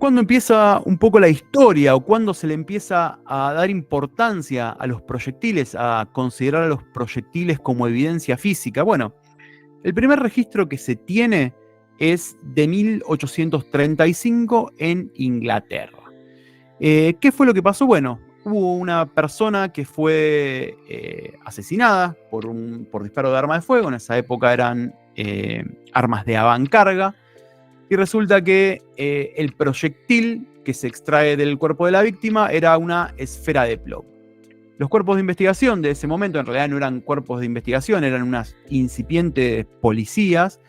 ¿Cuándo empieza un poco la historia o cuándo se le empieza a dar importancia a los proyectiles, a considerar a los proyectiles como evidencia física? Bueno, el primer registro que se tiene es de 1835 en Inglaterra. ¿Qué fue lo que pasó? Bueno, hubo una persona que fue asesinada por disparo de arma de fuego. En esa época eran armas de avancarga. Y resulta que el proyectil que se extrae del cuerpo de la víctima era una esfera de plomo. Los cuerpos de investigación de ese momento en realidad no eran cuerpos de investigación, eran unas incipientes policías,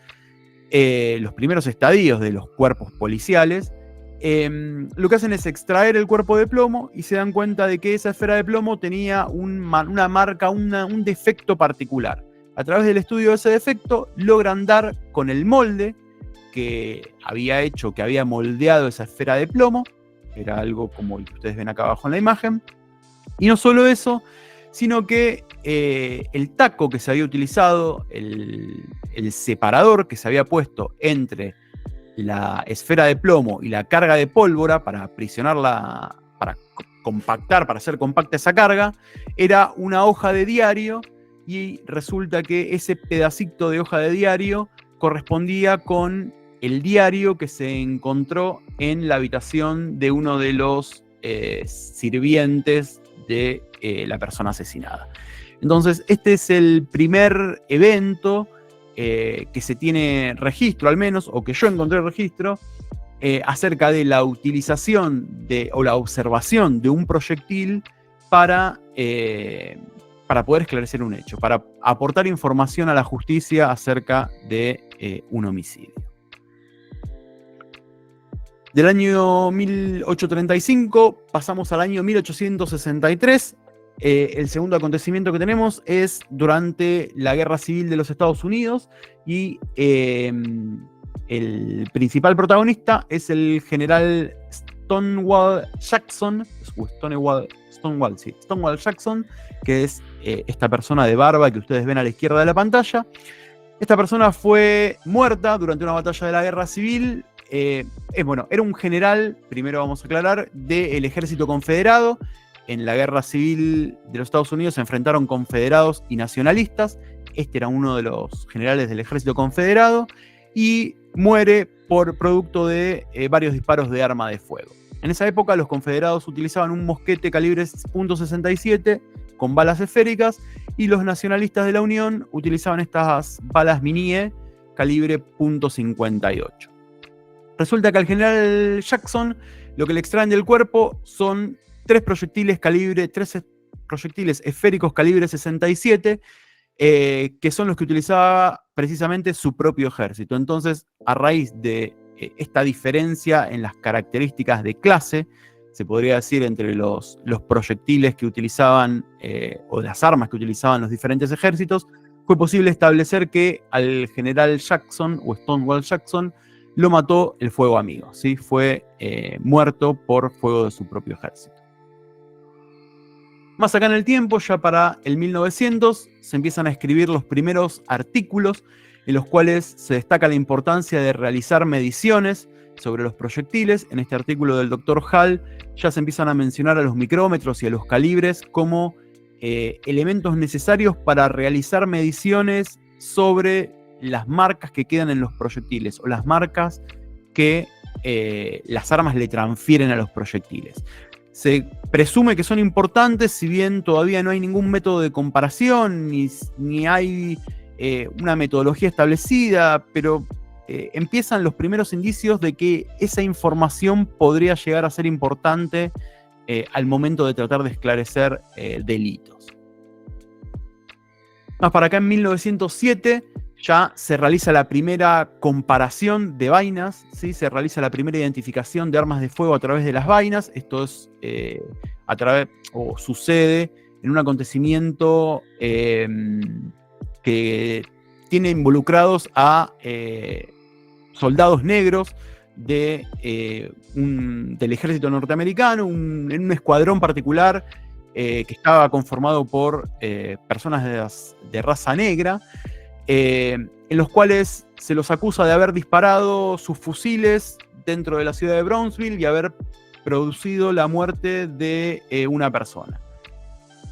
los primeros estadios de los cuerpos policiales. Lo que hacen es extraer el cuerpo de plomo y se dan cuenta de que esa esfera de plomo tenía una marca, un defecto particular. A través del estudio de ese defecto logran dar con el molde que había moldeado esa esfera de plomo. Era algo como el que ustedes ven acá abajo en la imagen. Y no solo eso, sino que el taco que se había utilizado, el separador que se había puesto entre la esfera de plomo y la carga de pólvora para aprisionarla, para compactar, para hacer compacta esa carga, era una hoja de diario, y resulta que ese pedacito de hoja de diario correspondía con el diario que se encontró en la habitación de uno de los sirvientes de la persona asesinada. Entonces, este es el primer evento que se tiene registro, al menos, o que yo encontré registro, acerca de la utilización o la observación de un proyectil para poder esclarecer un hecho, para aportar información a la justicia acerca de un homicidio. Del año 1835 pasamos al año 1863. El segundo acontecimiento que tenemos es durante la Guerra Civil de los Estados Unidos, y el principal protagonista es el general Stonewall Jackson, que es esta persona de barba que ustedes ven a la izquierda de la pantalla. Esta persona fue muerta durante una batalla de la Guerra Civil. Era un general, primero vamos a aclarar, del ejército confederado. En la Guerra Civil de los Estados Unidos se enfrentaron confederados y nacionalistas. Este era uno de los generales del ejército confederado y muere por producto de varios disparos de arma de fuego. En esa época los confederados utilizaban un mosquete calibre .67 con balas esféricas, y los nacionalistas de la Unión utilizaban estas balas Minié calibre .58. Resulta que al general Jackson lo que le extraen del cuerpo son tres proyectiles esféricos calibre 67, que son los que utilizaba precisamente su propio ejército. Entonces, a raíz de esta diferencia en las características de clase, se podría decir, entre los proyectiles que utilizaban o las armas que utilizaban los diferentes ejércitos, fue posible establecer que al general Jackson o Stonewall Jackson lo mató el fuego amigo, ¿sí? Fue muerto por fuego de su propio ejército. Más acá en el tiempo, ya para el 1900, se empiezan a escribir los primeros artículos en los cuales se destaca la importancia de realizar mediciones sobre los proyectiles. En este artículo del Dr. Hall ya se empiezan a mencionar a los micrómetros y a los calibres como elementos necesarios para realizar mediciones sobre las marcas que quedan en los proyectiles o las marcas que las armas le transfieren a los proyectiles. Se presume que son importantes, si bien todavía no hay ningún método de comparación ni hay una metodología establecida, pero empiezan los primeros indicios de que esa información podría llegar a ser importante al momento de tratar de esclarecer delitos. Más para acá, en 1907, ya se realiza la primera comparación de vainas, ¿sí? Se realiza la primera identificación de armas de fuego a través de las vainas. Esto es sucede en un acontecimiento que tiene involucrados a soldados negros del ejército norteamericano, en un escuadrón particular que estaba conformado por personas de raza negra. en los cuales se los acusa de haber disparado sus fusiles dentro de la ciudad de Brownsville y haber producido la muerte de una persona.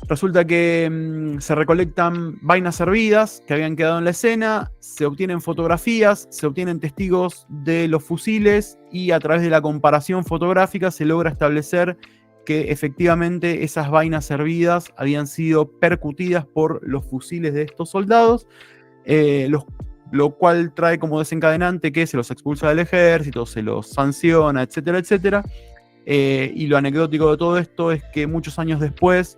Resulta que se recolectan vainas hervidas que habían quedado en la escena, se obtienen fotografías, se obtienen testigos de los fusiles y a través de la comparación fotográfica se logra establecer que efectivamente esas vainas hervidas habían sido percutidas por los fusiles de estos soldados, lo cual trae como desencadenante que se los expulsa del ejército, se los sanciona, etcétera, etcétera. Y lo anecdótico de todo esto es que muchos años después,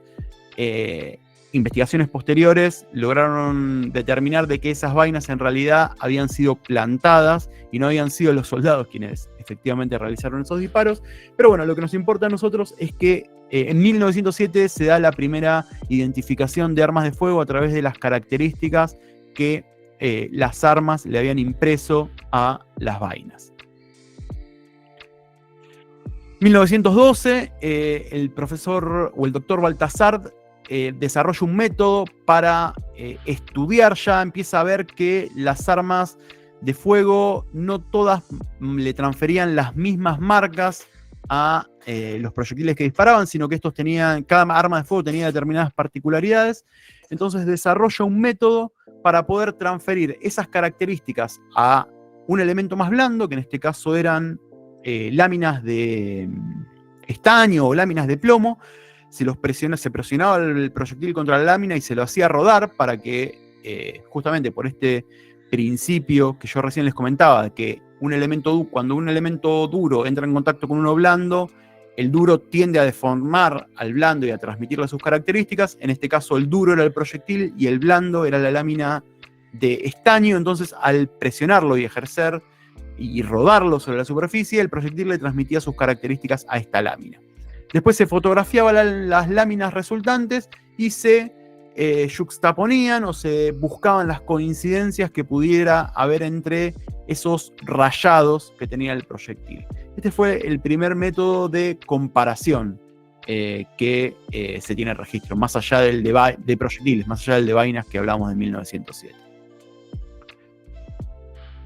investigaciones posteriores lograron determinar de que esas vainas en realidad habían sido plantadas y no habían sido los soldados quienes efectivamente realizaron esos disparos. Pero bueno, lo que nos importa a nosotros es que en 1907 se da la primera identificación de armas de fuego a través de las características que las armas le habían impreso a las vainas. 1912, el profesor o el doctor Baltasar desarrolla un método para estudiar, ya empieza a ver que las armas de fuego no todas le transferían las mismas marcas a los proyectiles que disparaban, sino que estos tenían, cada arma de fuego tenía determinadas particularidades. Entonces desarrolla un método para poder transferir esas características a un elemento más blando, que en este caso eran láminas de estaño o láminas de plomo. Se presionaba el proyectil contra la lámina y se lo hacía rodar para que, justamente por este principio que yo recién les comentaba, que cuando un elemento duro entra en contacto con uno blando, el duro tiende a deformar al blando y a transmitirle sus características. En este caso, el duro era el proyectil y el blando era la lámina de estaño. Entonces, al presionarlo y ejercer y rodarlo sobre la superficie, el proyectil le transmitía sus características a esta lámina. Después se fotografiaban las láminas resultantes y se yuxtaponían o se buscaban las coincidencias que pudiera haber entre esos rayados que tenía el proyectil. Este fue el primer método de comparación que se tiene registro, más allá del de proyectiles, más allá del de vainas que hablamos de 1907.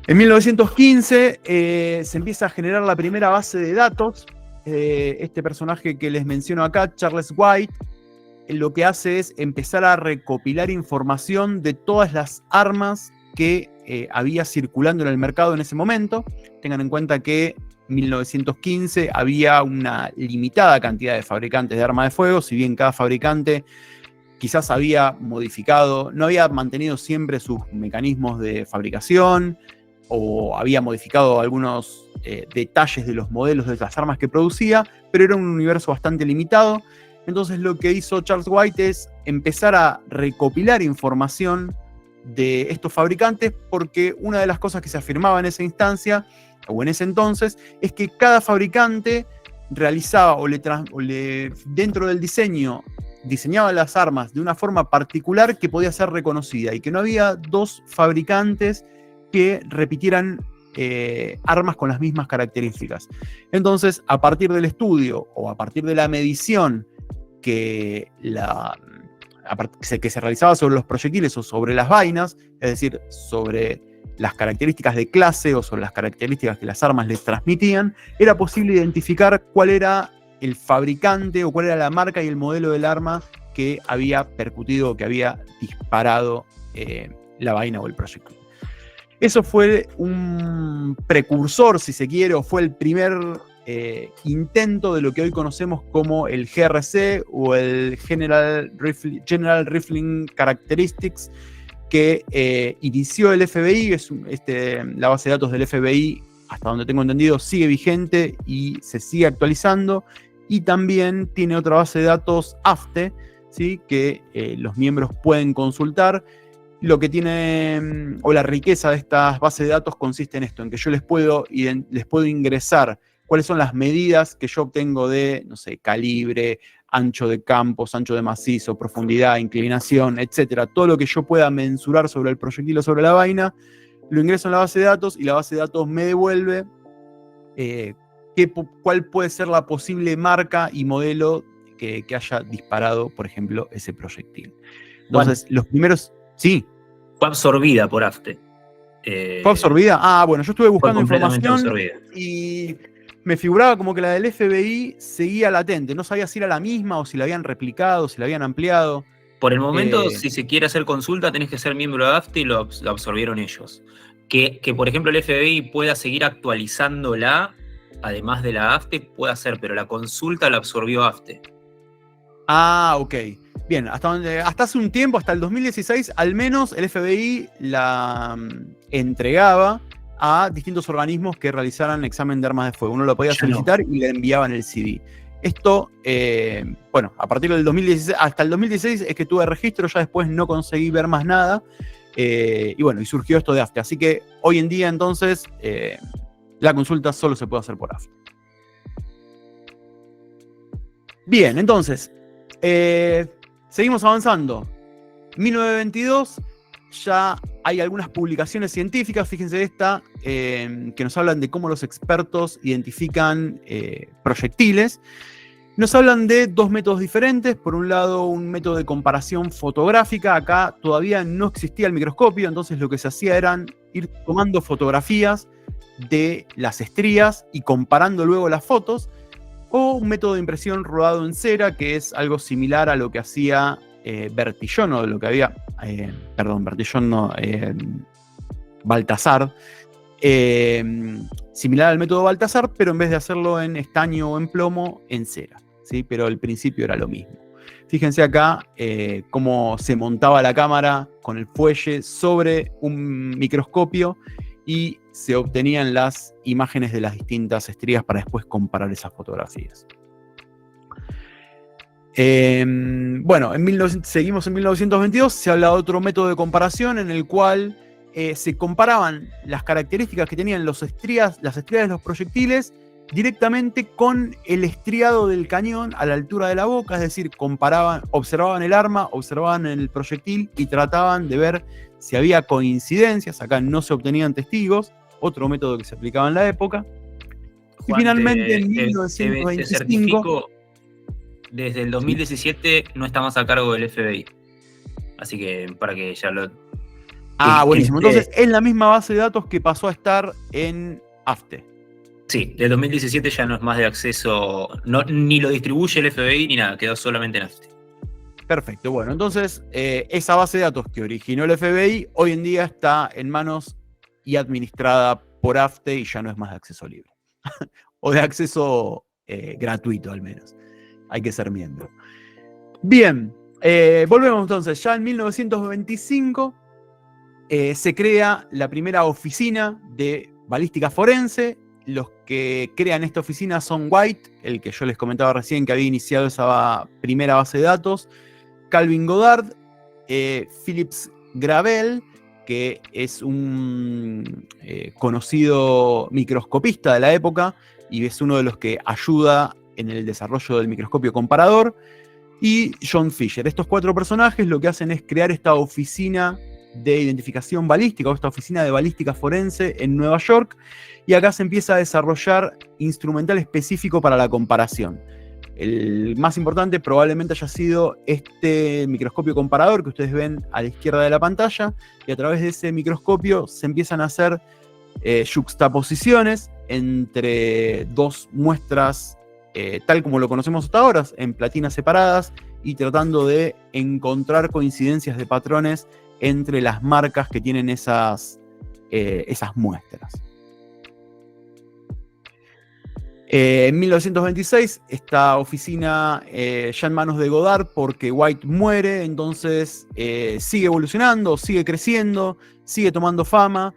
En 1915 se empieza a generar la primera base de datos. Este personaje que les menciono acá, Charles White, lo que hace es empezar a recopilar información de todas las armas que había circulando en el mercado en ese momento. Tengan en cuenta que en 1915 había una limitada cantidad de fabricantes de armas de fuego, si bien cada fabricante quizás había modificado, no había mantenido siempre sus mecanismos de fabricación, o había modificado algunos detalles de los modelos de las armas que producía, pero era un universo bastante limitado. Entonces lo que hizo Charles White es empezar a recopilar información de estos fabricantes, porque una de las cosas que se afirmaba en esa instancia, o en ese entonces, es que cada fabricante realizaba dentro del diseño, diseñaba las armas de una forma particular que podía ser reconocida, y que no había dos fabricantes que repitieran armas con las mismas características. Entonces, a partir del estudio o a partir de la medición que se realizaba sobre los proyectiles o sobre las vainas, es decir, sobre las características de clase o sobre las características que las armas les transmitían, era posible identificar cuál era el fabricante o cuál era la marca y el modelo del arma que había percutido o que había disparado la vaina o el proyectil. Eso fue un precursor, si se quiere, o fue el primer intento de lo que hoy conocemos como el GRC o el General Rifling Characteristics, que inició el FBI. La base de datos del FBI, hasta donde tengo entendido, sigue vigente y se sigue actualizando. Y también tiene otra base de datos AFTE, ¿sí?, que los miembros pueden consultar. Lo que tiene, o la riqueza de estas bases de datos consiste en esto, en que yo les puedo ingresar cuáles son las medidas que yo obtengo de, no sé, calibre, ancho de campos, ancho de macizo, profundidad, inclinación, etcétera. Todo lo que yo pueda mensurar sobre el proyectil o sobre la vaina, lo ingreso en la base de datos y la base de datos me devuelve cuál puede ser la posible marca y modelo que haya disparado, por ejemplo, ese proyectil. Entonces, los primeros... Sí. Fue absorbida por AFTE. ¿Fue absorbida? Ah, bueno, yo estuve buscando completamente información absorbida. y me figuraba como que la del FBI seguía latente. No sabía si era la misma o si la habían replicado, si la habían ampliado. Por el momento, si se quiere hacer consulta, tenés que ser miembro de AFTE y lo absorbieron ellos. Que, por ejemplo, el FBI pueda seguir actualizándola, además de la AFTE, puede hacer, pero la consulta la absorbió AFTE. Ah, ok. Bien, hasta hace un tiempo, hasta el 2016, al menos el FBI la entregaba a distintos organismos que realizaran examen de armas de fuego. Uno lo podía solicitar y le enviaban el CD. Esto, bueno, a partir del 2016, hasta el 2016 es que tuve registro, ya después no conseguí ver más nada. Y bueno, y surgió esto de AFTE. Así que hoy en día, entonces, la consulta solo se puede hacer por AFTE. Bien, entonces, seguimos avanzando. 1922, ya hay algunas publicaciones científicas, fíjense esta, que nos hablan de cómo los expertos identifican proyectiles. Nos hablan de dos métodos diferentes. Por un lado, un método de comparación fotográfica. Acá todavía no existía el microscopio, entonces lo que se hacía eran ir tomando fotografías de las estrías y comparando luego las fotos. O un método de impresión rodado en cera, que es algo similar a lo que hacía Bertillon, o lo que había, Bertillon no, Baltasar, similar al método Baltasar, pero en vez de hacerlo en estaño o en plomo, en cera, ¿sí? Pero el principio era lo mismo. Fíjense acá cómo se montaba la cámara con el fuelle sobre un microscopio y se obtenían las imágenes de las distintas estrías para después comparar esas fotografías. Bueno, seguimos en 1922, se habla de otro método de comparación en el cual se comparaban las características que tenían las estrías de los proyectiles directamente con el estriado del cañón a la altura de la boca, es decir, observaban el arma, observaban el proyectil y trataban de ver si había coincidencias. Acá no se obtenían testigos, otro método que se aplicaba en la época. Y Juan, finalmente en 1925... Desde el 2017 no está más a cargo del FBI. Así que para que ya lo... buenísimo. Entonces es la misma base de datos que pasó a estar en AFTE. Sí, del 2017 ya no es más de acceso, ni lo distribuye el FBI ni nada, quedó solamente en AFTE. Perfecto, bueno, entonces esa base de datos que originó el FBI hoy en día está en manos y administrada por AFTE y ya no es más de acceso libre. O de acceso gratuito al menos. Hay que ser miembro. Bien, volvemos entonces. Ya en 1925 se crea la primera oficina de balística forense. Los que crean esta oficina son White, el que yo les comentaba recién que había iniciado esa primera base de datos, Calvin Goddard, Philips Gravel, que es un conocido microscopista de la época y es uno de los que ayuda en el desarrollo del microscopio comparador, y John Fisher. Estos cuatro personajes lo que hacen es crear esta oficina de identificación balística, o esta oficina de balística forense en Nueva York, y acá se empieza a desarrollar instrumental específico para la comparación. El más importante probablemente haya sido este microscopio comparador que ustedes ven a la izquierda de la pantalla, y a través de ese microscopio se empiezan a hacer yuxtaposiciones entre dos muestras tal como lo conocemos hasta ahora, en platinas separadas, y tratando de encontrar coincidencias de patrones entre las marcas que tienen esas muestras. En 1926, esta oficina ya en manos de Goddard, porque White muere, entonces sigue evolucionando, sigue creciendo, sigue tomando fama.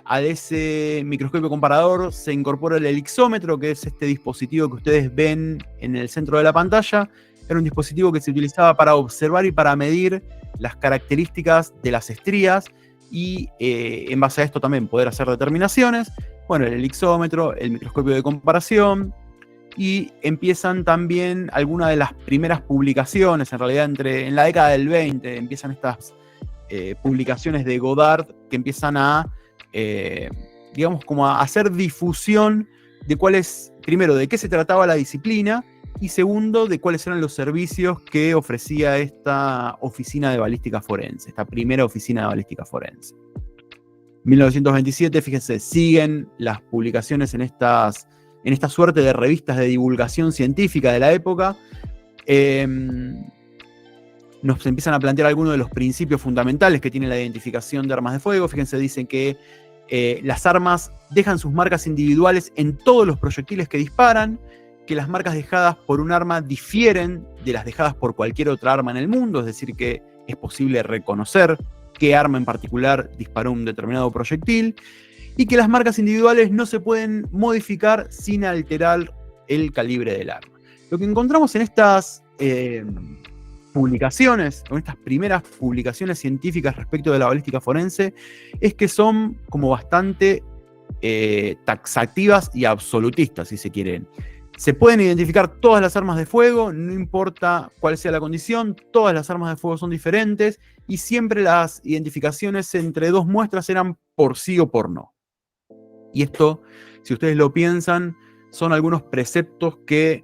A ese microscopio comparador se incorpora el elixómetro, que es este dispositivo que ustedes ven en el centro de la pantalla. Era un dispositivo que se utilizaba para observar y para medir las características de las estrías y en base a esto también poder hacer determinaciones. Bueno, el elixómetro, el microscopio de comparación, y empiezan también algunas de las primeras publicaciones, en realidad en la década del 20, empiezan estas publicaciones de Goddard que empiezan a digamos, como a hacer difusión de cuál es, primero, de qué se trataba la disciplina y segundo, de cuáles eran los servicios que ofrecía esta oficina de balística forense, esta primera oficina de balística forense. 1927, fíjense, siguen las publicaciones en esta suerte de revistas de divulgación científica de la época. Nos empiezan a plantear algunos de los principios fundamentales que tiene la identificación de armas de fuego. Fíjense, dicen que las armas dejan sus marcas individuales en todos los proyectiles que disparan, que las marcas dejadas por un arma difieren de las dejadas por cualquier otra arma en el mundo, es decir, que es posible reconocer qué arma en particular disparó un determinado proyectil, y que las marcas individuales no se pueden modificar sin alterar el calibre del arma. Lo que encontramos en estas publicaciones, en estas primeras publicaciones científicas respecto de la balística forense, es que son como bastante taxativas y absolutistas, si se quieren. Se pueden identificar todas las armas de fuego, no importa cuál sea la condición, todas las armas de fuego son diferentes, y siempre las identificaciones entre dos muestras eran por sí o por no. Y esto, si ustedes lo piensan, son algunos preceptos que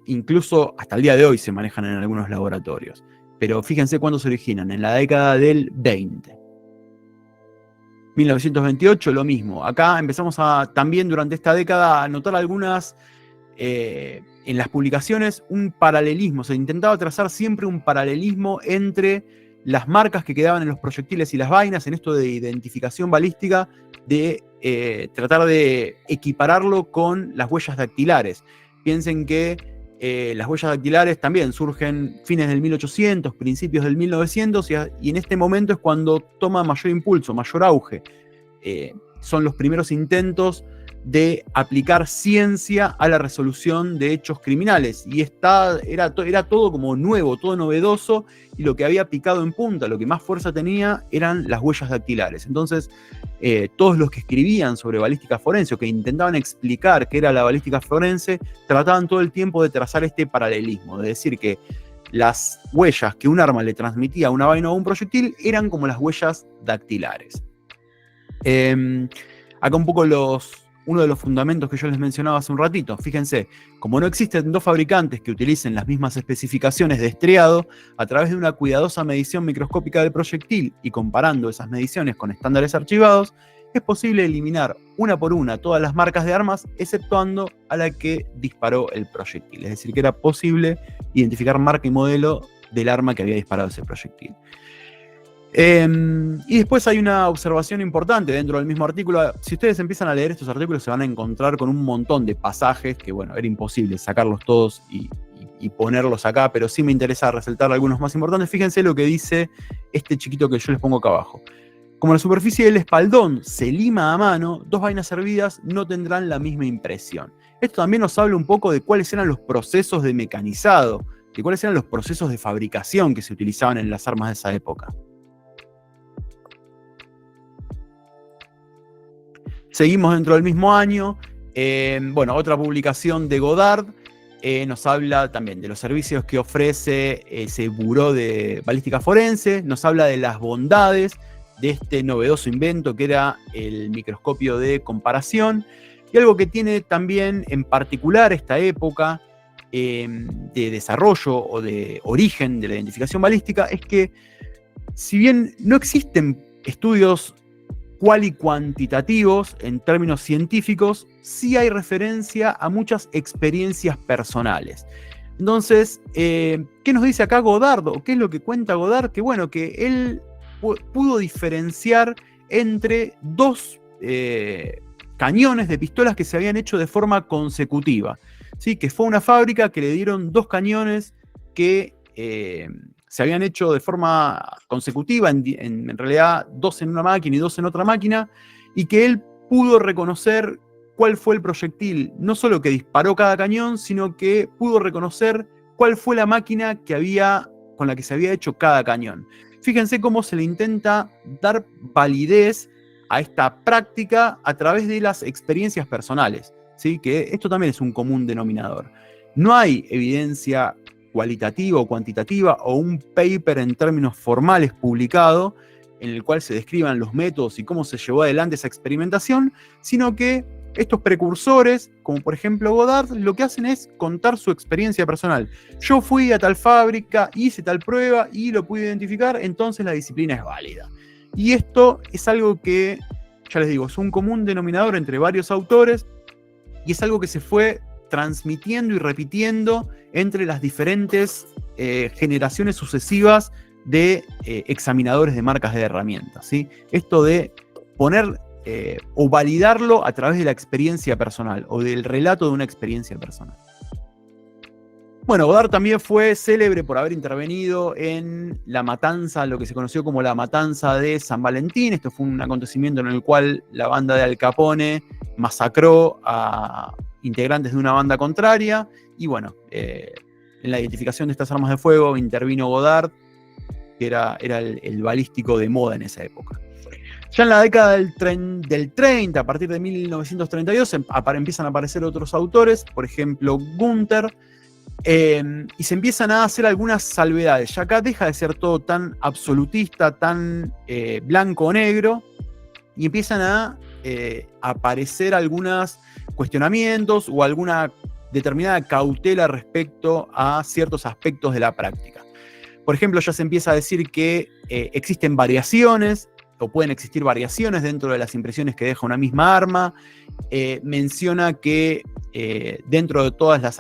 incluso hasta el día de hoy se manejan en algunos laboratorios. Pero fíjense cuándo se originan, en la década del 20. 1928, lo mismo. Acá empezamos también durante esta década a notar algunas, en las publicaciones, un paralelismo. Se intentaba trazar siempre un paralelismo entre las marcas que quedaban en los proyectiles y las vainas, en esto de identificación balística, de tratar de equipararlo con las huellas dactilares. Piensen que las huellas dactilares también surgen fines del 1800, principios del 1900, y en este momento es cuando toma mayor impulso, mayor auge. Son los primeros intentos de aplicar ciencia a la resolución de hechos criminales, y era todo como nuevo, todo novedoso, y lo que había picado en punta, lo que más fuerza tenía, eran las huellas dactilares. Entonces, todos los que escribían sobre balística forense o que intentaban explicar qué era la balística forense, trataban todo el tiempo de trazar este paralelismo, de decir que las huellas que un arma le transmitía a una vaina o a un proyectil eran como las huellas dactilares. Acá un poco uno de los fundamentos que yo les mencionaba hace un ratito. Fíjense, como no existen dos fabricantes que utilicen las mismas especificaciones de estriado, a través de una cuidadosa medición microscópica del proyectil y comparando esas mediciones con estándares archivados, es posible eliminar una por una todas las marcas de armas, exceptuando a la que disparó el proyectil. Es decir, que era posible identificar marca y modelo del arma que había disparado ese proyectil. Y después hay una observación importante dentro del mismo artículo. Si ustedes empiezan a leer estos artículos, se van a encontrar con un montón de pasajes que, bueno, era imposible sacarlos todos y ponerlos acá, pero sí me interesa resaltar algunos más importantes. Fíjense lo que dice este chiquito que yo les pongo acá abajo. Como la superficie del espaldón se lima a mano, dos vainas servidas no tendrán la misma impresión. Esto también nos habla un poco de cuáles eran los procesos de mecanizado, de cuáles eran los procesos de fabricación que se utilizaban en las armas de esa época. Seguimos dentro del mismo año. Bueno, otra publicación de Goddard nos habla también de los servicios que ofrece ese buró de balística forense, nos habla de las bondades de este novedoso invento que era el microscopio de comparación, y algo que tiene también en particular esta época de desarrollo o de origen de la identificación balística es que, si bien no existen estudios cual y cuantitativos en términos científicos, sí hay referencia a muchas experiencias personales. Entonces, ¿qué nos dice acá Goddard? ¿O qué es lo que cuenta Goddard? Que bueno, que él pudo diferenciar entre dos cañones de pistolas que se habían hecho de forma consecutiva. ¿Sí? Que fue una fábrica que le dieron dos cañones que se habían hecho de forma consecutiva, en realidad dos en una máquina y dos en otra máquina, y que él pudo reconocer cuál fue el proyectil, no solo que disparó cada cañón, sino que pudo reconocer cuál fue la máquina con la que se había hecho cada cañón. Fíjense cómo se le intenta dar validez a esta práctica a través de las experiencias personales, ¿sí? Que esto también es un común denominador. No hay evidencia cualitativa o cuantitativa o un paper en términos formales publicado en el cual se describan los métodos y cómo se llevó adelante esa experimentación, sino que estos precursores, como por ejemplo Godard, lo que hacen es contar su experiencia personal. Yo fui a tal fábrica, hice tal prueba y lo pude identificar, entonces la disciplina es válida. Y esto es algo que, ya les digo, es un común denominador entre varios autores y es algo que se fue transmitiendo y repitiendo entre las diferentes generaciones sucesivas de examinadores de marcas de herramientas, ¿sí? Esto de poner o validarlo a través de la experiencia personal o del relato de una experiencia personal. Bueno, Godard también fue célebre por haber intervenido en la matanza, lo que se conoció como la matanza de San Valentín. Esto fue un acontecimiento en el cual la banda de Al Capone masacró a integrantes de una banda contraria. Y bueno, en la identificación de estas armas de fuego intervino Godard, que era el balístico de moda en esa época. Ya en la década del 30, a partir de 1932, empiezan a aparecer otros autores, por ejemplo, Gunther, y se empiezan a hacer algunas salvedades. Ya acá deja de ser todo tan absolutista, tan blanco o negro, y empiezan a aparecer algunos cuestionamientos o alguna determinada cautela respecto a ciertos aspectos de la práctica. Por ejemplo, ya se empieza a decir que existen variaciones, o pueden existir variaciones dentro de las impresiones que deja una misma arma. Menciona que dentro de todas las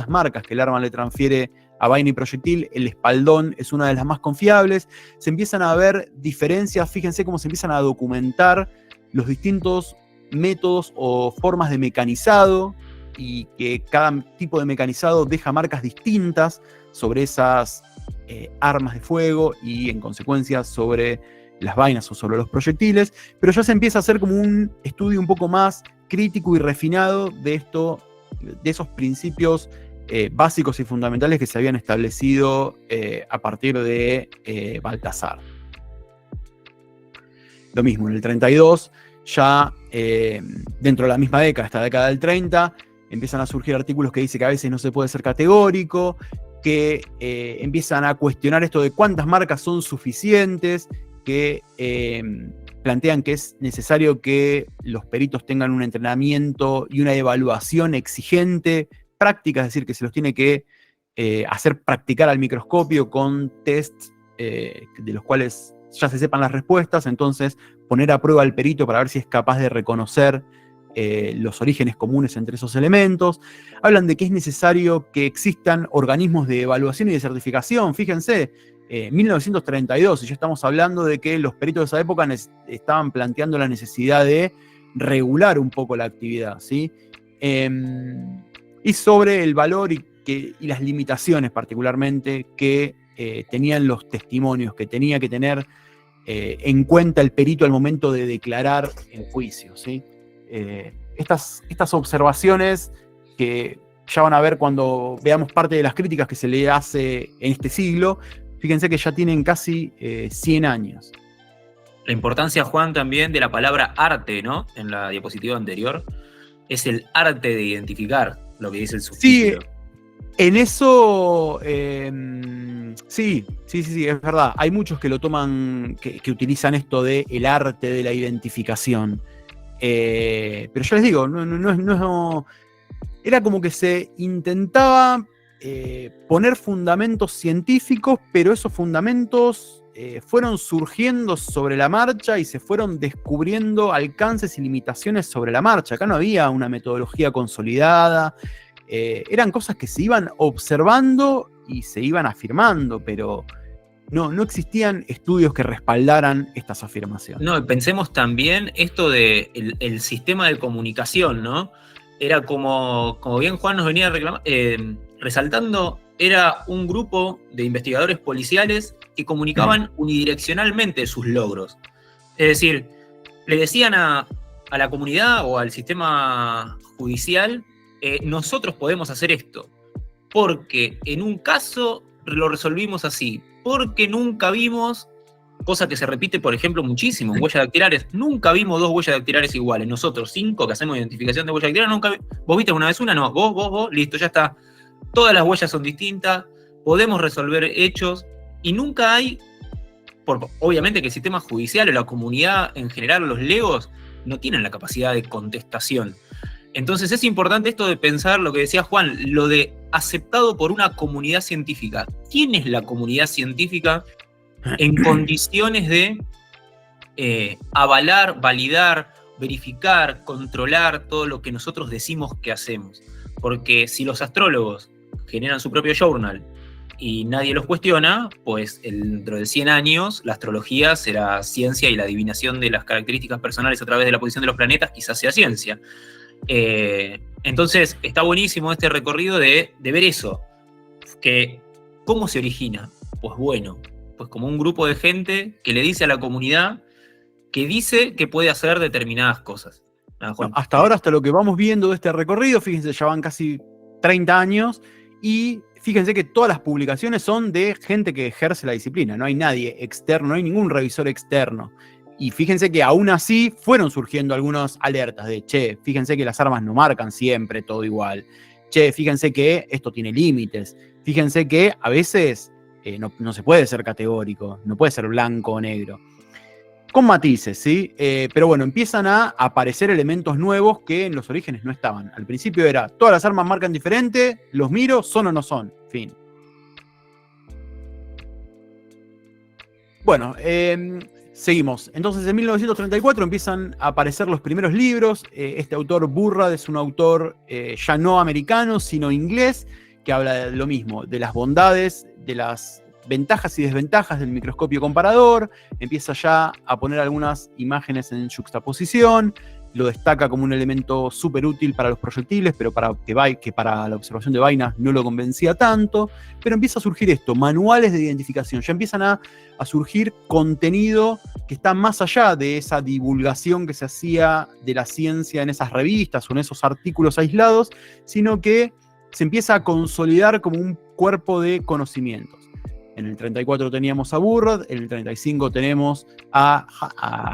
marcas que el arma le transfiere a vaina y proyectil, el espaldón es una de las más confiables. Se empiezan a ver diferencias, fíjense cómo se empiezan a documentar los distintos métodos o formas de mecanizado, y que cada tipo de mecanizado deja marcas distintas sobre esas armas de fuego y en consecuencia sobre las vainas o sobre los proyectiles, pero ya se empieza a hacer como un estudio un poco más crítico y refinado de esos principios básicos y fundamentales que se habían establecido a partir de Baltasar. Lo mismo, en el 32, ya dentro de la misma década, esta década del 30, empiezan a surgir artículos que dicen que a veces no se puede ser categórico, que empiezan a cuestionar esto de cuántas marcas son suficientes, que plantean que es necesario que los peritos tengan un entrenamiento y una evaluación exigente, práctica, es decir, que se los tiene que hacer practicar al microscopio con tests de los cuales ya se sepan las respuestas, entonces poner a prueba al perito para ver si es capaz de reconocer los orígenes comunes entre esos elementos. Hablan de que es necesario que existan organismos de evaluación y de certificación. Fíjense, 1932, y ya estamos hablando de que los peritos de esa época estaban planteando la necesidad de regular un poco la actividad, ¿sí? Y sobre el valor y las limitaciones particularmente que tenían los testimonios, que tenía que tener en cuenta el perito al momento de declarar en juicio, ¿sí? Estas observaciones que ya van a ver cuando veamos parte de las críticas que se le hace en este siglo, fíjense que ya tienen casi 100 años. La importancia, Juan, también de la palabra arte, ¿no? En la diapositiva anterior, es el arte de identificar, lo que dice el subtítulo. Sí, en eso, sí, es verdad. Hay muchos que lo toman, que utilizan esto de el arte de la identificación. Pero yo les digo, no, era como que se intentaba poner fundamentos científicos, pero esos fundamentos fueron surgiendo sobre la marcha y se fueron descubriendo alcances y limitaciones sobre la marcha. Acá no había una metodología consolidada, eran cosas que se iban observando y se iban afirmando, pero no existían estudios que respaldaran estas afirmaciones. No, pensemos también esto de el sistema de comunicación, ¿no? Era como bien Juan nos venía resaltando, era un grupo de investigadores policiales que comunicaban unidireccionalmente sus logros. Es decir, le decían a la comunidad o al sistema judicial, nosotros podemos hacer esto, porque en un caso lo resolvimos así, porque nunca vimos, cosa que se repite, por ejemplo, muchísimo en huellas dactilares, nunca vimos 2 huellas dactilares iguales. Nosotros 5 que hacemos identificación de huellas dactilares, nunca vos viste una vez una, no, vos, listo, ya está. Todas las huellas son distintas, podemos resolver hechos, y nunca hay, obviamente que el sistema judicial o la comunidad en general, los legos, no tienen la capacidad de contestación. Entonces es importante esto de pensar lo que decía Juan, lo de aceptado por una comunidad científica. ¿Quién es la comunidad científica en condiciones de avalar, validar, verificar, controlar todo lo que nosotros decimos que hacemos? Porque si los astrólogos generan su propio journal y nadie los cuestiona, pues dentro de 100 años la astrología será ciencia y la adivinación de las características personales a través de la posición de los planetas quizás sea ciencia. Entonces está buenísimo este recorrido de ver eso, que ¿cómo se origina? Pues bueno, pues como un grupo de gente que le dice a la comunidad que dice que puede hacer determinadas cosas. Hasta ahora, hasta lo que vamos viendo de este recorrido, fíjense, ya van casi 30 años y fíjense que todas las publicaciones son de gente que ejerce la disciplina, no hay nadie externo, no hay ningún revisor externo. Y fíjense que aún así fueron surgiendo algunas alertas de, che, fíjense que las armas no marcan siempre todo igual. Che, fíjense que esto tiene límites. Fíjense que a veces no se puede ser categórico, no puede ser blanco o negro. Con matices, ¿sí? Pero bueno, empiezan a aparecer elementos nuevos que en los orígenes no estaban. Al principio era, todas las armas marcan diferente, los miro, son o no son, fin. Bueno, seguimos. Entonces, en 1934 empiezan a aparecer los primeros libros. Este autor Burrard es un autor ya no americano, sino inglés, que habla de lo mismo, de las bondades, de las ventajas y desventajas del microscopio comparador. Empieza ya a poner algunas imágenes en yuxtaposición. Lo destaca como un elemento súper útil para los proyectiles, pero que para la observación de vainas no lo convencía tanto. Pero empieza a surgir esto, manuales de identificación. Ya empiezan a surgir contenido que está más allá de esa divulgación que se hacía de la ciencia en esas revistas o en esos artículos aislados, sino que se empieza a consolidar como un cuerpo de conocimientos. En el 34 teníamos a Burrard, en el 35 tenemos a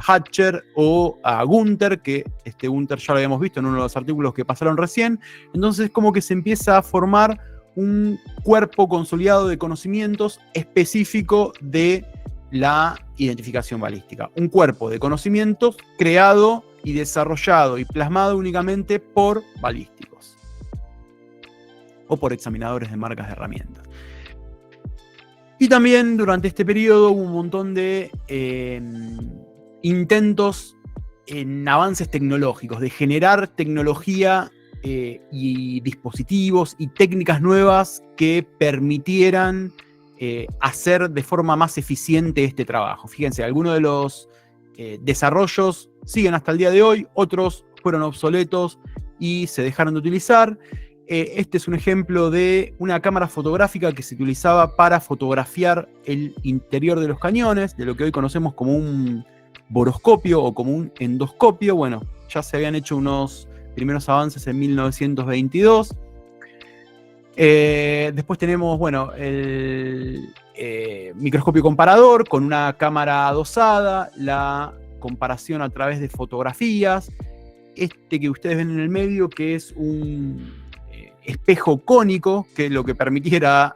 Hatcher o a Gunther, que este Gunther ya lo habíamos visto en uno de los artículos que pasaron recién. Entonces como que se empieza a formar un cuerpo consolidado de conocimientos específico de la identificación balística. Un cuerpo de conocimientos creado y desarrollado y plasmado únicamente por balísticos o por examinadores de marcas de herramientas. Y también durante este periodo hubo un montón de intentos en avances tecnológicos, de generar tecnología y dispositivos y técnicas nuevas que permitieran hacer de forma más eficiente este trabajo. Fíjense, algunos de los desarrollos siguen hasta el día de hoy, otros fueron obsoletos y se dejaron de utilizar. Este es un ejemplo de una cámara fotográfica que se utilizaba para fotografiar el interior de los cañones, de lo que hoy conocemos como un boroscopio o como un endoscopio. Bueno, ya se habían hecho unos primeros avances en 1922. Después tenemos, bueno, el microscopio comparador con una cámara dosada, la comparación a través de fotografías. Este que ustedes ven en el medio, que es un espejo cónico, que lo que permitiera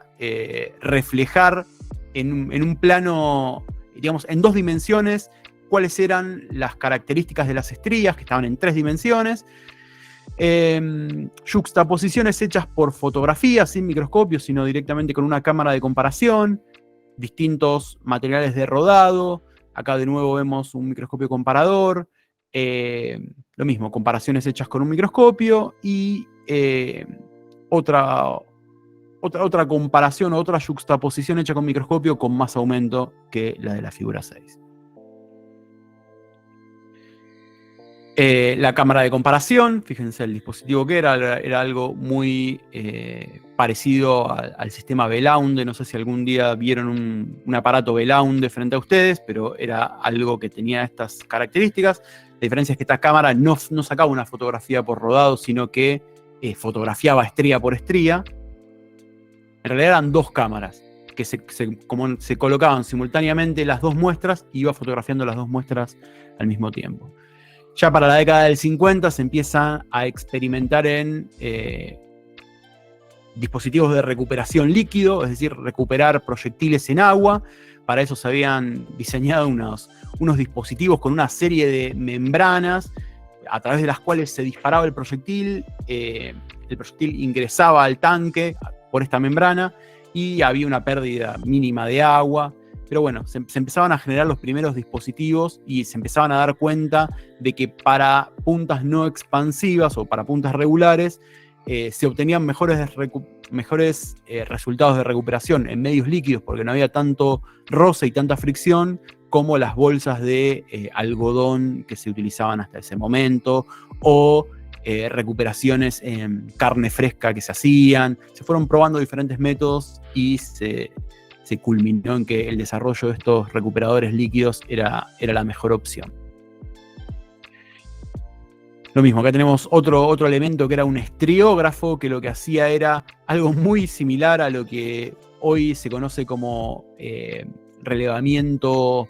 reflejar en un plano, digamos, en 2 dimensiones, cuáles eran las características de las estrías, que estaban en 3 dimensiones. Yuxtaposiciones hechas por fotografía, sin microscopio, sino directamente con una cámara de comparación, distintos materiales de rodado. Acá de nuevo vemos un microscopio comparador. Lo mismo, comparaciones hechas con un microscopio y otra comparación o otra yuxtaposición hecha con microscopio con más aumento que la de la figura 6. La cámara de comparación, fíjense el dispositivo que era algo muy parecido al sistema Belaunde. No sé si algún día vieron un aparato Belaunde frente a ustedes, pero era algo que tenía estas características. La diferencia es que esta cámara no sacaba una fotografía por rodado, sino que fotografiaba estría por estría. En realidad eran 2 cámaras que como se colocaban simultáneamente las 2 muestras y iba fotografiando las 2 muestras al mismo tiempo. Ya para la década del 50 se empieza a experimentar en dispositivos de recuperación líquido, es decir, recuperar proyectiles en agua. Para eso se habían diseñado unos dispositivos con una serie de membranas a través de las cuales se disparaba el proyectil ingresaba al tanque por esta membrana y había una pérdida mínima de agua. Pero bueno, se empezaban a generar los primeros dispositivos y se empezaban a dar cuenta de que para puntas no expansivas o para puntas regulares se obtenían mejores resultados de recuperación en medios líquidos porque no había tanto roce y tanta fricción como las bolsas de algodón que se utilizaban hasta ese momento, o recuperaciones en carne fresca que se hacían. Se fueron probando diferentes métodos y se culminó en que el desarrollo de estos recuperadores líquidos era la mejor opción. Lo mismo, acá tenemos otro elemento que era un estriógrafo, que lo que hacía era algo muy similar a lo que hoy se conoce como relevamiento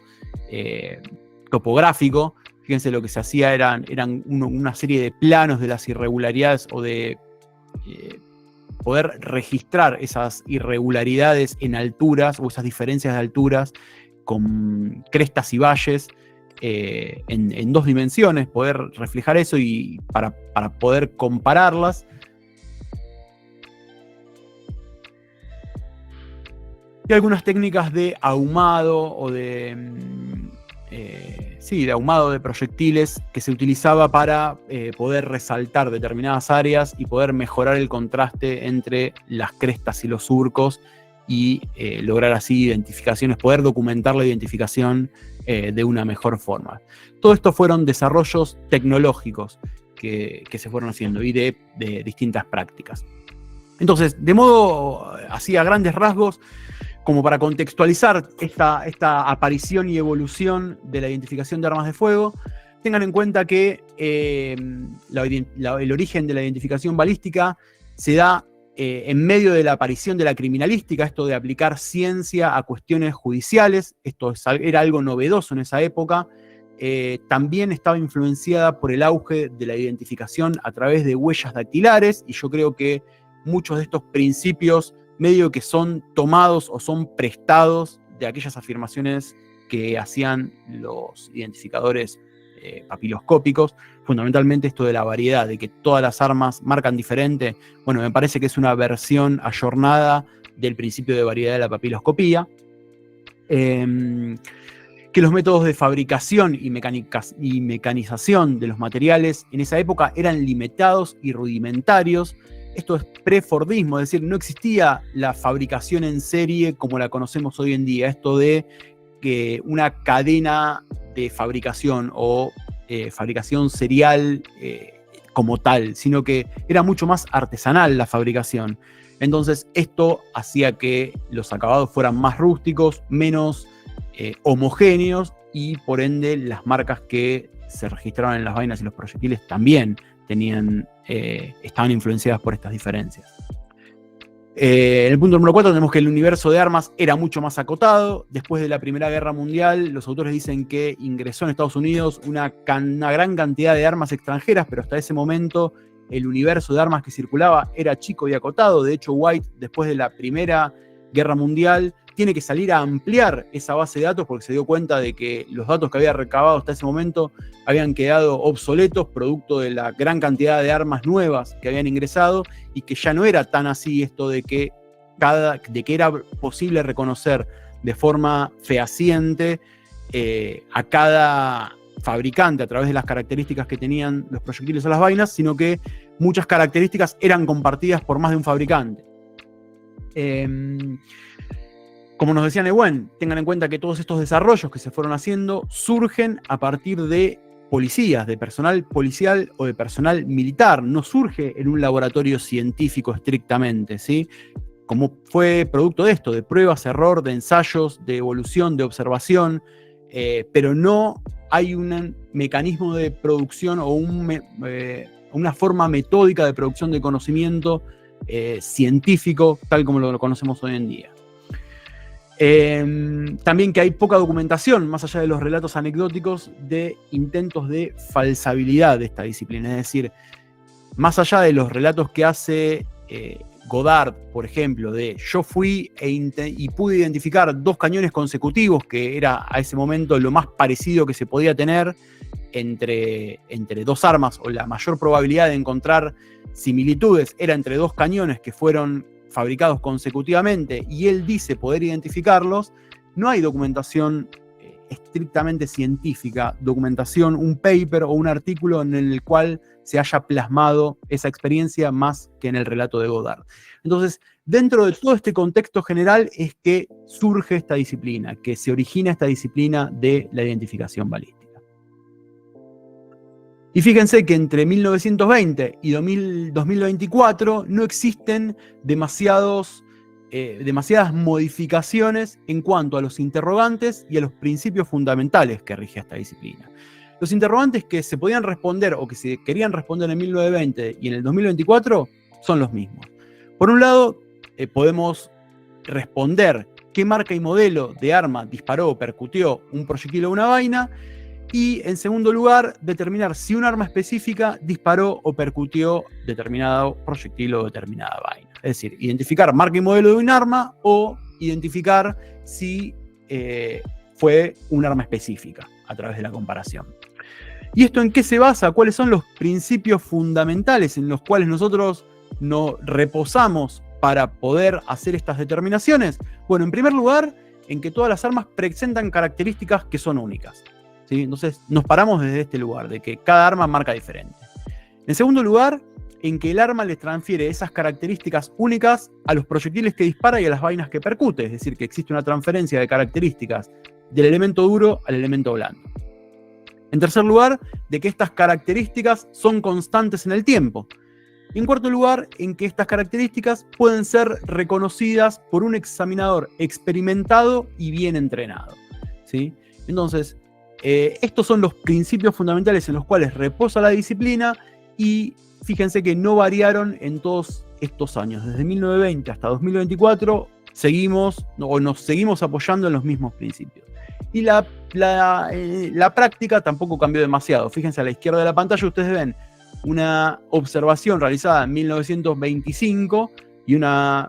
topográfico. Fíjense, lo que se hacía eran una serie de planos de las irregularidades o de poder registrar esas irregularidades en alturas o esas diferencias de alturas con crestas y valles en 2 dimensiones, poder reflejar eso y para poder compararlas. Y algunas técnicas de ahumado o de ahumado de proyectiles que se utilizaba para poder resaltar determinadas áreas y poder mejorar el contraste entre las crestas y los surcos y lograr así identificaciones, poder documentar la identificación de una mejor forma. Todo esto fueron desarrollos tecnológicos que se fueron haciendo y de distintas prácticas. Entonces, de modo así a grandes rasgos, como para contextualizar esta aparición y evolución de la identificación de armas de fuego, tengan en cuenta que el origen de la identificación balística se da en medio de la aparición de la criminalística, esto de aplicar ciencia a cuestiones judiciales. Esto era algo novedoso en esa época. También estaba influenciada por el auge de la identificación a través de huellas dactilares, y yo creo que muchos de estos principios medio que son tomados o son prestados de aquellas afirmaciones que hacían los identificadores papiloscópicos, fundamentalmente esto de la variedad, de que todas las armas marcan diferente. Bueno, me parece que es una versión ayornada del principio de variedad de la papiloscopía. Que los métodos de fabricación y mecanización de los materiales en esa época eran limitados y rudimentarios. Esto es pre-Fordismo, es decir, no existía la fabricación en serie como la conocemos hoy en día. Esto de que una cadena de fabricación o fabricación serial como tal, sino que era mucho más artesanal la fabricación. Entonces esto hacía que los acabados fueran más rústicos, menos homogéneos, y por ende las marcas que se registraban en las vainas y los proyectiles también estaban influenciadas por estas diferencias. En el punto número 4 tenemos que el universo de armas era mucho más acotado. Después de la Primera Guerra Mundial, los autores dicen que ingresó en Estados Unidos una gran cantidad de armas extranjeras, pero hasta ese momento el universo de armas que circulaba era chico y acotado. De hecho, White, después de la Primera Guerra Mundial, tiene que salir a ampliar esa base de datos porque se dio cuenta de que los datos que había recabado hasta ese momento habían quedado obsoletos producto de la gran cantidad de armas nuevas que habían ingresado, y que ya no era tan así esto de que era posible reconocer de forma fehaciente a cada fabricante a través de las características que tenían los proyectiles o las vainas, sino que muchas características eran compartidas por más de un fabricante. Como nos decía Nehuen, tengan en cuenta que todos estos desarrollos que se fueron haciendo surgen a partir de policías, de personal policial o de personal militar. No surge en un laboratorio científico estrictamente, ¿sí? Como fue producto de esto, de pruebas, error, de ensayos, de evolución, de observación, pero no hay un mecanismo de producción o una forma metódica de producción de conocimiento científico tal como lo conocemos hoy en día. También que hay poca documentación, más allá de los relatos anecdóticos, de intentos de falsabilidad de esta disciplina. Es decir, más allá de los relatos que hace Goddard, por ejemplo, de yo fui y pude identificar 2 cañones consecutivos, que era a ese momento lo más parecido que se podía tener entre 2 armas, o la mayor probabilidad de encontrar similitudes era entre 2 cañones que fueron fabricados consecutivamente, y él dice poder identificarlos. No hay documentación estrictamente científica, documentación, un paper o un artículo en el cual se haya plasmado esa experiencia más que en el relato de Goddard. Entonces, dentro de todo este contexto general es que surge esta disciplina, que se origina esta disciplina de la identificación balística. Y fíjense que entre 1920 y 2024 no existen demasiadas modificaciones en cuanto a los interrogantes y a los principios fundamentales que rige esta disciplina. Los interrogantes que se podían responder o que se querían responder en 1920 y en el 2024 son los mismos. Por un lado, podemos responder qué marca y modelo de arma disparó o percutió un proyectil o una vaina, y en segundo lugar, determinar si un arma específica disparó o percutió determinado proyectil o determinada vaina. Es decir, identificar marca y modelo de un arma o identificar si fue un arma específica a través de la comparación. ¿Y esto en qué se basa? ¿Cuáles son los principios fundamentales en los cuales nosotros nos reposamos para poder hacer estas determinaciones? Bueno, en primer lugar, en que todas las armas presentan características que son únicas, ¿sí? Entonces nos paramos desde este lugar, de que cada arma marca diferente. En segundo lugar, en que el arma le transfiere esas características únicas a los proyectiles que dispara y a las vainas que percute, es decir, que existe una transferencia de características del elemento duro al elemento blando. En tercer lugar, de que estas características son constantes en el tiempo. Y en cuarto lugar, en que estas características pueden ser reconocidas por un examinador experimentado y bien entrenado, ¿sí? Entonces, estos son los principios fundamentales en los cuales reposa la disciplina, y fíjense que no variaron en todos estos años. Desde 1920 hasta 2024 nos seguimos apoyando en los mismos principios. Y la práctica tampoco cambió demasiado. Fíjense a la izquierda de la pantalla, ustedes ven una observación realizada en 1925 y una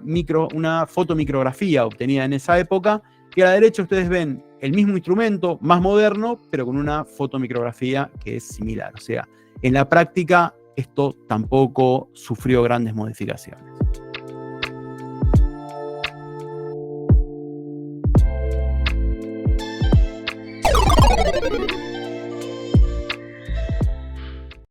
fotomicrografía obtenida en esa época, y a la derecha ustedes ven el mismo instrumento, más moderno, pero con una fotomicrografía que es similar. O sea, en la práctica esto tampoco sufrió grandes modificaciones.